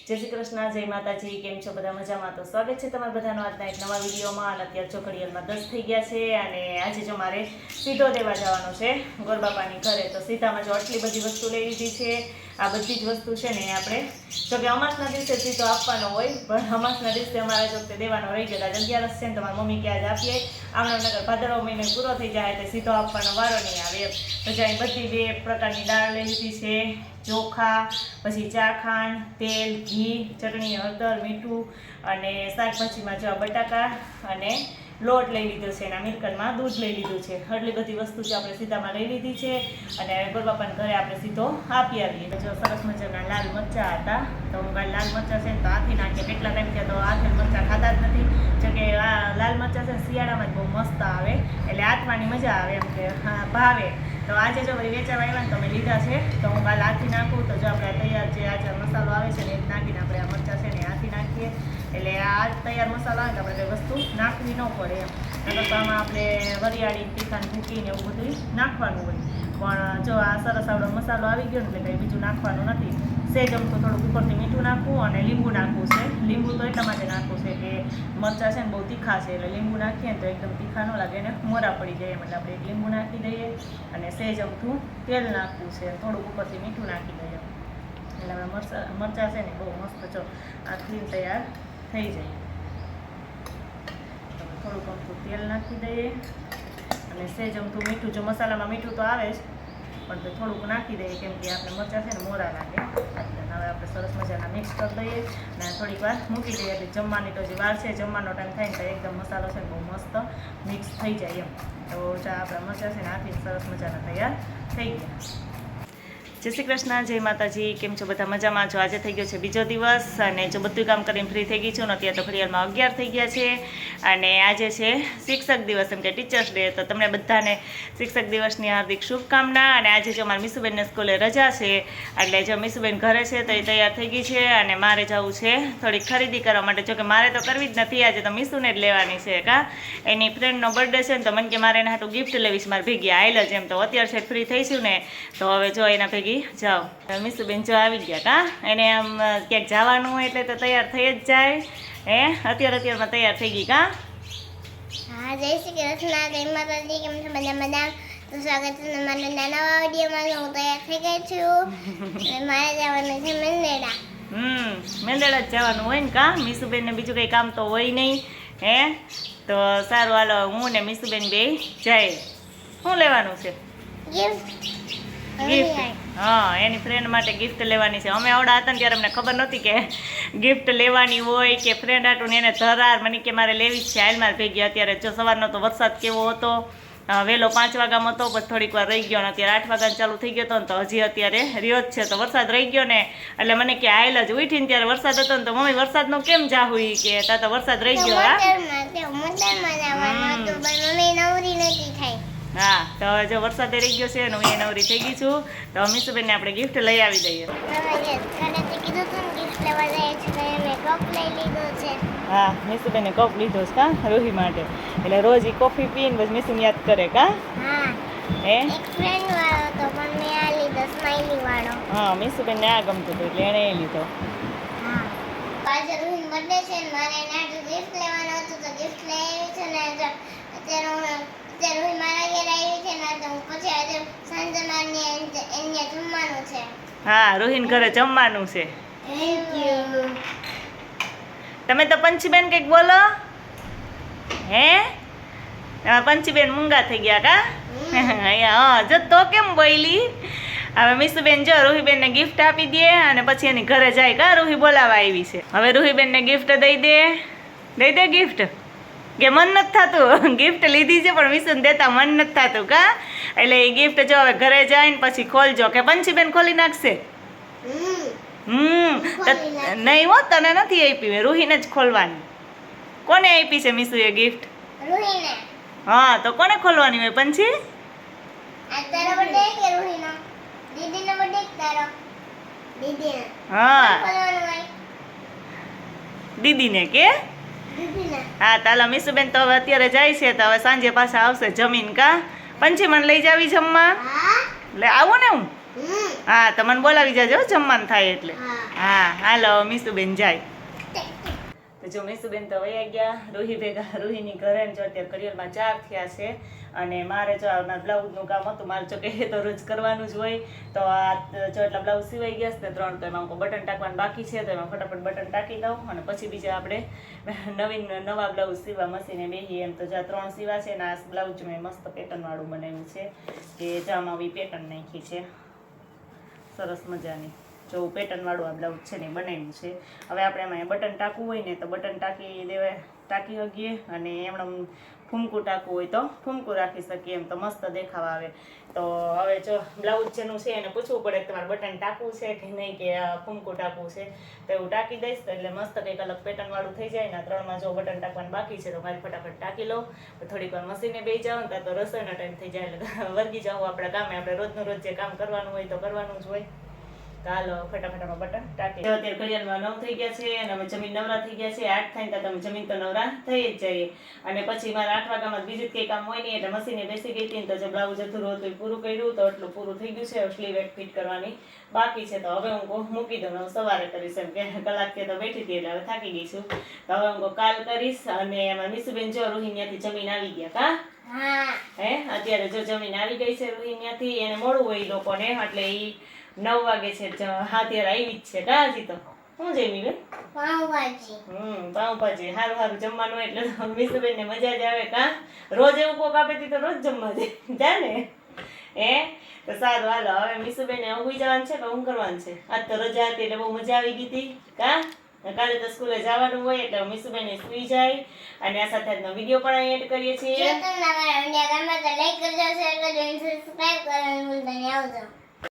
જય શ્રી કૃષ્ણ, જય માતાજી. કેમ છો બધા? મજામાં? તો સ્વાગત છે તમારા બધાનો આજના એક નવા વિડીયોમાં. અને અત્યારે જો ઘડિયાળમાં 10 થઈ ગયા છે અને આજે જો મારે સીધો દેવા જવાનો છે ગોરબાપાની ઘરે. તો સીધામાં જો આટલી બધી વસ્તુ લઈ લીધી છે. આ બધી જ વસ્તુ છે ને આપણે જો કે અમાસના દિવસે સીધો આપવાનો હોય, પણ અમાસના દિવસે અમારે જો તે દેવાનો રહી ગયો. આજે 11 છે ને તમારી મમ્મી કે આજે આપીએ, આમનગર ભાદરવો મહિનો પૂરો થઈ જાય એટલે સીધો આપવાનો વારો નહીં આવે એમ. તો જ્યાં બધી 2 પ્રકારની દાળ લઈ લીધી છે, ચોખા, પછી ચાખાંડ, તેલ, ઘી, ચટણી, હળદર, મીઠું અને શાકભાજીમાં જો બટાકા અને લોટ લઈ લીધો છે. એના મિલ્કનમાં દૂધ લઈ લીધું છે. આટલી બધી વસ્તુ જે આપણે સીધામાં લઈ લીધી છે અને ગોરબાપાના ઘરે આપણે સીધો આપી આવીએ. તો જો સરસ મજાના લાલ મરચાં હતા, તો હું કાલે લાલ મરચાં છે ને તો હાથી નાખીએ. કેટલા ટાઈમ થયા તો હાથે મરચાં ખાતા જ નથી. જો કે આ લાલ મરચાં છે શિયાળામાં જ બહુ મસ્ત આવે, એટલે હાથવાની મજા આવે એમ કે હા ભાવે. તો આજે જો વળી વેચાવા આવ્યા ને તો મેં લીધા છે, તો હું કાલે હાથી નાખું. તો જો આપણે તૈયાર જે આજે મસાલો આવે છે ને એ જ નાખીને આપણે આ મરચાં છે ને હાથી નાખીએ. એટલે આ તૈયાર મસાલો આવે તો આપણે કંઈ વસ્તુ નાખવી ન પડે એમ. નકર તો આમાં આપણે વરિયાળી, તીખાન, ભૂકીને એવું બધું નાખવાનું હોય. પણ જો આ સરસ આવડો મસાલો આવી ગયો ને એટલે કંઈ બીજું નાખવાનું નથી. સેજ અમથું થોડુંક ઉપરથી મીઠું નાખવું અને લીંબુ નાખવું છે. લીંબુ તો એટલા માટે નાખવું છે કે મરચાં છે ને બહુ તીખા છે, એટલે લીંબુ નાખીએ ને તો એકદમ તીખા ન લાગે ને મોરા પડી જાય એમ. એટલે આપણે એક લીંબુ નાખી દઈએ અને સેજ અમથું તેલ નાખવું છે, થોડુંક ઉપરથી મીઠું નાખી દઈએ. એટલે હવે મરચાં છે ને બહુ મસ્ત જો આ ક્રીમ તૈયાર થઈ જાય. થોડુંક અમથું તેલ નાખી દઈએ અને સેજ અમથું મીઠું, જો મસાલામાં મીઠું તો આવે જ પણ તો થોડુંક નાખી દઈએ કેમ કે આપણે મરચાં છે ને મોરા લાગે. હવે આપણે સરસ મજાના મિક્સ કરી દઈએ અને થોડીક વાર મૂકી દઈએ. એટલે જમવાની તો જે વાર છે, જમવાનો ટાઈમ થાય ને તો એકદમ મસાલો છે ને બહુ મસ્ત મિક્સ થઈ જાય એમ. તો ચા આપણા મરચાં છે ને આથી સરસ મજાના તૈયાર થઈ ગયા. જય શ્રી કૃષ્ણ, જય માતાજી. કેમ છો બધા? મજામાં છો? આજે થઈ ગયો છે બીજો દિવસ અને જો બધું કામ કરીને ફ્રી થઈ ગઈ છું ને અત્યારે તો ઘડિયાળમાં 11 થઈ ગયા છે અને આજે છે શિક્ષક દિવસ એમ કે ટીચર્સ ડે. તો તમને બધાને શિક્ષક દિવસની હાર્દિક શુભકામના. અને આજે જો મારી મીસુબેનને સ્કૂલે રજા છે એટલે જો મીસુબેન ઘરે છે તો એ તૈયાર થઈ ગઈ છે અને મારે જવું છે થોડીક ખરીદી કરવા માટે. જો કે મારે તો કરવી જ નથી, આજે તો મીસુને જ લેવાની છે. કા એની ફ્રેન્ડનો બર્થડે છે ને તો મને કે મારે એના હાટું ગિફ્ટ લેવીશ મારે ભેગી આવેલ જ એમ. તો અત્યારે છે ફ્રી થઈશું ને તો હવે જો એના ભેગી જાઓ. મીસુબેન જો આવી ગયા. કા એને આમ ક્યાંક જવાનું હોય એટલે તો તૈયાર થઈ જ જાય. અત્યારમાં તૈયાર થઈ ગઈ. કા હા, જય શ્રી કૃષ્ણ, જય માતાજી. કેમ છો બધા? મજા? તો સ્વાગત છે તમારા નવા વિડીયોમાં. હું તૈયાર થઈ ગઈ છું અને મારે જવાનું છે મેંદેડા. મેંદેડા જ જવાનું હોય ને. કા મીસુબેનને બીજું કંઈ કામ તો હોય નહીં. તો સારું હાલો, હું ને મીસુબેન બે જાય. શું લેવાનું છે? ગિફ્ટ. હા, એની ફ્રેન્ડ માટે ગિફ્ટ લેવાની છે. અમે આવડા હતા ને ત્યારે અમને ખબર નહોતી કે ગિફ્ટ લેવાની હોય કે ફ્રેન્ડ હાટું ને એને ધરાર મને કે મારે લેવી જ છે, હાલ મારે ભેગી. અત્યારે જો સવારનો તો વરસાદ કેવો હતો, વહેલો 5 વાગ્યામાં હતો, પછી થોડીક વાર રહી ગયો ને અત્યારે 8 વાગ્યાને ચાલુ થઈ ગયો હતો ને તો હજી અત્યારે રહ્યો જ છે. તો વરસાદ રહી ગયો ને એટલે મને કે આયલ જ ઉઠીને ત્યારે વરસાદ હતો ને તો મમ્મી વરસાદનો કેમ જાહું કે તા તો વરસાદ રહી ગયો. હા, તો હવે જો વરસાદ રહી ગયો છે ને હું એ નવરી થઈ ગઈ છું. તો મીસુબેનને આપણે ગિફ્ટ લઈ આવી દઈએ. હા, મીસુબેને કપ લીધો છે. કા રોહી માટે, એટલે રોજ ઈ કોફી પીને પછી મીસુને યાદ કરે. કા હા, મીસુબેનને આ ગમતું હતું એટલે એણે એ લીધો. આજે રોહિન બર્થડે છે ને મારે એના ગિફ્ટ લેવાનો હતો તો ગિફ્ટ લઈ આવી છે ને અત્યારે રોહિન મારા ઘરે આવી છે ને તો હું પછી આજે સાંજે મારને એને જમવાનું છે. હા, રોહિન ઘરે જમવાનું છે. Thank you. તમે તો પંચીબેન કંઈક બોલો. પંચીબેન મૂંગા થઈ ગયા. કા હા, જો તો કેમ બોલી. હવે મીસુબેન જો રૂહીબેનને ગિફ્ટ આપી દે અને પછી એની ઘરે જાય. કા રૂહી બોલાવા આવી છે. હવે રૂહીબેનને ગિફ્ટ દઈ દે ગિફ્ટ. કે મન નથી થતું, ગિફ્ટ લીધી છે પણ મીસુને દેતા મન નથી થતું. કા એટલે એ ગિફ્ટ જો હવે ઘરે જાય ને પછી ખોલજો. કે પંચીબેન ખોલી નાખશે? નહીં હો, તને નથી આપી, રૂહીને જ ખોલવાની. કોને આપી છે મીસુએ ગિફ્ટ? રૂહીને. હા, તો કોને ખોલવાની હોય પંછી? આ તારો બર્થડે કે રૂહીનો? દીદીનો બર્થડે કે તારો? દીદીનો. હા, ખોલવાનું હોય દીદીને કે દીદીને. હા, તાલા મીસુબેન તો હવે અત્યારે જાય છે તો હવે સાંજે પાછા આવશે જમીન. કા પંછી મને લઈ જાવી જમવા? હા, એટલે આવું ને હું હા તમને બોલાવી જાજો જમવાનું થાય એટલે હા હા હાલો મીસુબેન જાય તો જો મીસુબેન તો વયા ગયા રૂહી ભેગા રૂહીની ઘરે ને જો અત્યારે ઘડિયાળમાં 4 થયા છે અને મારે જો આ મારા બ્લાઉઝનું કામ હતું મારે જો કે તો રોજ કરવાનું જ હોય તો આ જો એટલા બ્લાઉઝ સિવાઈ ગયા છે ને 3 તો એમાં બટન ટાંકવાનું બાકી છે તો એમાં ફટાફટ બટન ટાંકી દઉં અને પછી બીજા આપણે નવા બ્લાઉઝ સીવા મશીને બેહીએ એમ તો જો 3 સીવા છે ને આ બ્લાઉઝ મેં મસ્ત પેટર્ન વાળું બનાવ્યું છે કે જામાં આવી પેટર્ન નાખી છે સરસ મજાની જો પેટર્ન વાળું આ બ્લાઉઝ છે ને બનાવ્યું છે હવે આપણે એમાં બટન ટાંકવું હોય ને તો બટન ટાંકી શકીએ અને એમણે ફૂમકું ટાંકવું હોય તો ફૂમકું રાખી શકીએ એમ તો મસ્ત દેખાવા આવે તો હવે જો બ્લાઉઝ જેનું છે એને પૂછવું પડે કે તમારે બટન ટાંકવું છે કે નહીં કે ફૂમકું ટાંકવું છે તો એવું ટાંકી દઈશ તો એટલે મસ્ત કંઈક અલગ પેટર્ન વાળું થઈ જાય ને 3માં જો બટન ટાંકવાનું બાકી છે તો મારી ફટાફટ ટાંકી લો થોડીક વાર મશીને બેસી જાઓ ને તો રસોઈનો ટાઈમ થઈ જાય એટલે વર્ગી જાઓ આપણા કામે આપણે રોજનું રોજ જે કામ કરવાનું હોય તો કરવાનું જ હોય ચાલો ફટાફટ બટન ટાંકી દો અત્યારે ઘડિયાળમાં 9 થઈ ગયા છે અને અમે જમીન નવરા થઈ ગયા છે 8 થાય તો તમે જમીન તો નવરા થઈ જ જઈએ અને પછી મારા 8 વાગ્યામાં બીજું કંઈ કામ હોય નહીં એટલે મશીને બેસી ગઈ હતી તો જે બ્લાઉઝ અધૂરું હતું એ પૂરું કર્યું તો એટલું પૂરું થઈ ગયું છે સ્લીવ એક ફિટ કરવાની બાકી છે તો હવે હું મૂકી દઉં સવારે કરીશ એમ કે કલાક કે તો બેઠી હતી એટલે હવે થાકી ગઈ છું તો હવે હું કાલ કરીશ અને એમાં મીસુબેન જો રૂહી ત્યાંથી જમીન આવી ગયા કા હા હે અત્યારે જો જમીન આવી ગઈ છે રૂહી ત્યાંથી એને મોડું હોય એ લોકોને એટલે એ 9 વાગે છે હા ત્યારે આવી જ છે કા હજી તો શું જમી બેન પાવભાજી પાઉંભાજી સારું સારું જમવાનું હોય એટલે મીસુબેન ને મજા જ આવે કા રોજ એવું કોક આપે તો રોજ જમવા જાય ને હે તો સારું હાલો હવે મીસુબેન ને ઊંઘી જવાનું છે કે ઊંઘ કરવાનું છે આજ તો રજા હતી એટલે બહુ મજા આવી ગઈ હતી કા કાલે તો સ્કૂલે જવાનું હોય એટલે મીસુબેન ને સુઈ જાય અને આ સાથે આજનો વિડીયો પણ અહીં એડ કરીએ છીએ જો તમને અમારા વિડીયો ગમે તો લાઈક કરજો શેર કરજો અને સબસ્ક્રાઇબ કરવાનું ભૂલતા નહીં આવજો